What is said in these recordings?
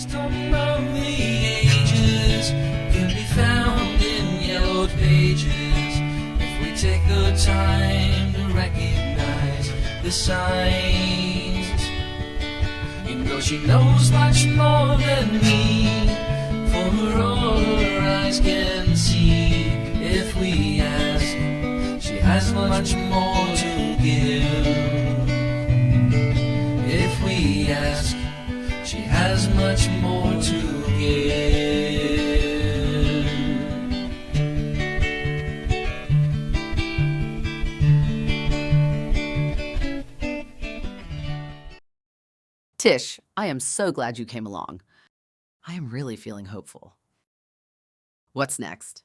Wisdom of the ages can be found in yellowed pages if we take the time to recognize the signs. You know she knows much more than me, for all her eyes can see. If we ask, she has much more to give. If we ask, she has much more to give. Tish, I am so glad you came along. I am really feeling hopeful. What's next?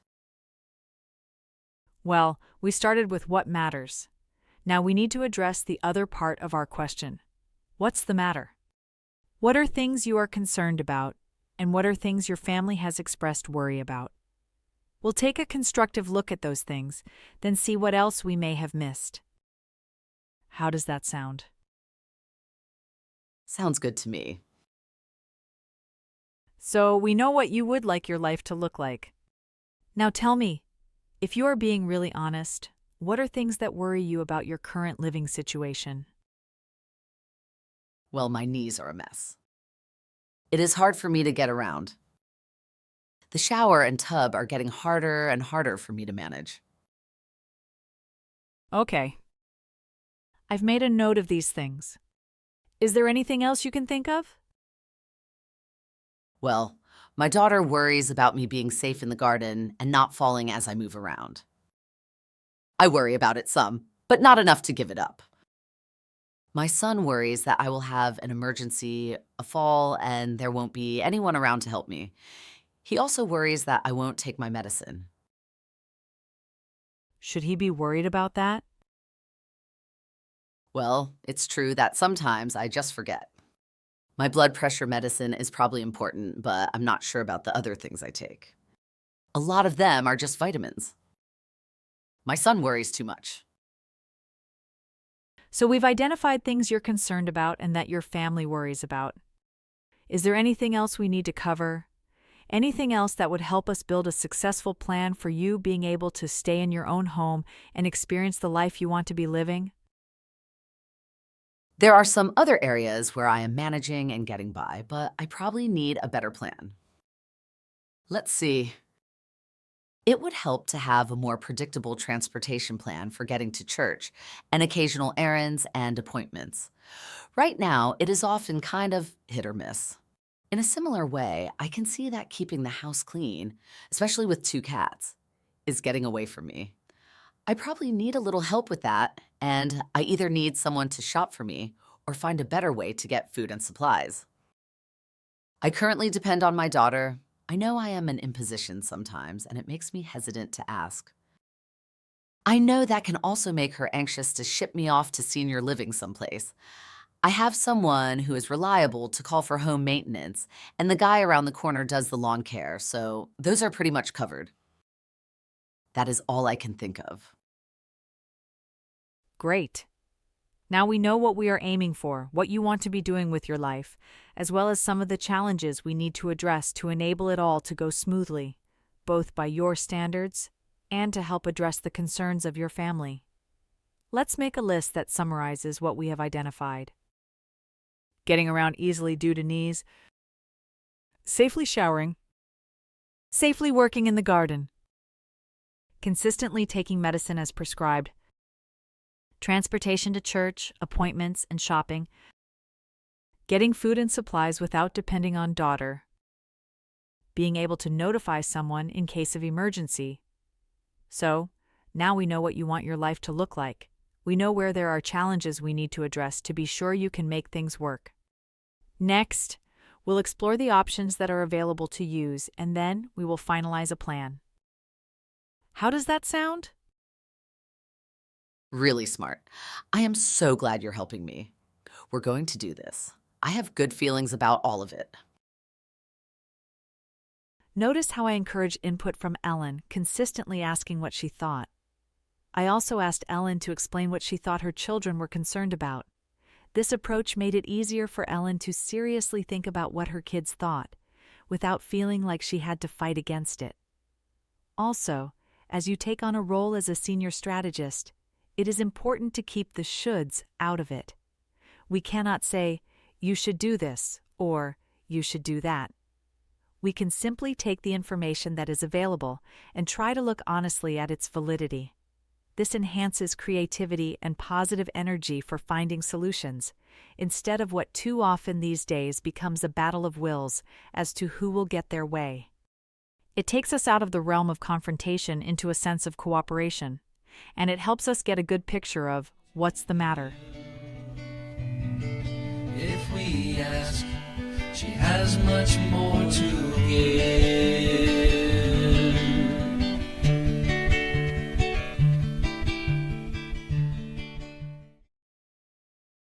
Well, we started with what matters. Now we need to address the other part of our question. What's the matter? What are things you are concerned about, and what are things your family has expressed worry about? We'll take a constructive look at those things, then see what else we may have missed. How does that sound? Sounds good to me. So we know what you would like your life to look like. Now tell me, if you are being really honest, what are things that worry you about your current living situation? Well, my knees are a mess. It is hard for me to get around. The shower and tub are getting harder and harder for me to manage. Okay. I've made a note of these things. Is there anything else you can think of? Well, my daughter worries about me being safe in the garden and not falling as I move around. I worry about it some, but not enough to give it up. My son worries that I will have an emergency, a fall, and there won't be anyone around to help me. He also worries that I won't take my medicine. Should he be worried about that? Well, it's true that sometimes I just forget. My blood pressure medicine is probably important, but I'm not sure about the other things I take. A lot of them are just vitamins. My son worries too much. So we've identified things you're concerned about and that your family worries about. Is there anything else we need to cover? Anything else that would help us build a successful plan for you being able to stay in your own home and experience the life you want to be living? There are some other areas where I am managing and getting by, but I probably need a better plan. Let's see. It would help to have a more predictable transportation plan for getting to church and occasional errands and appointments. Right now, it is often kind of hit or miss. In a similar way, I can see that keeping the house clean, especially with 2 cats, is getting away from me. I probably need a little help with that, and I either need someone to shop for me or find a better way to get food and supplies. I currently depend on my daughter. I know I am an imposition sometimes, and it makes me hesitant to ask. I know that can also make her anxious to ship me off to senior living someplace. I have someone who is reliable to call for home maintenance, and the guy around the corner does the lawn care, so those are pretty much covered. That is all I can think of. Great. Now we know what we are aiming for, what you want to be doing with your life, as well as some of the challenges we need to address to enable it all to go smoothly, both by your standards and to help address the concerns of your family. Let's make a list that summarizes what we have identified. Getting around easily due to knees, safely showering, safely working in the garden, consistently taking medicine as prescribed, transportation to church, appointments, and shopping, getting food and supplies without depending on daughter, being able to notify someone in case of emergency. So, now we know what you want your life to look like. We know where there are challenges we need to address to be sure you can make things work. Next, we'll explore the options that are available to use, and then we will finalize a plan. How does that sound? Really smart. I am so glad you're helping me. We're going to do this. I have good feelings about all of it. Notice how I encourage input from Ellen, consistently asking what she thought. I also asked Ellen to explain what she thought her children were concerned about. This approach made it easier for Ellen to seriously think about what her kids thought, without feeling like she had to fight against it. Also, as you take on a role as a senior strategist, it is important to keep the shoulds out of it. We cannot say, "You should do this," or "You should do that." We can simply take the information that is available and try to look honestly at its validity. This enhances creativity and positive energy for finding solutions, instead of what too often these days becomes a battle of wills as to who will get their way. It takes us out of the realm of confrontation into a sense of cooperation, and it helps us get a good picture of what's the matter. If we ask, she has much more to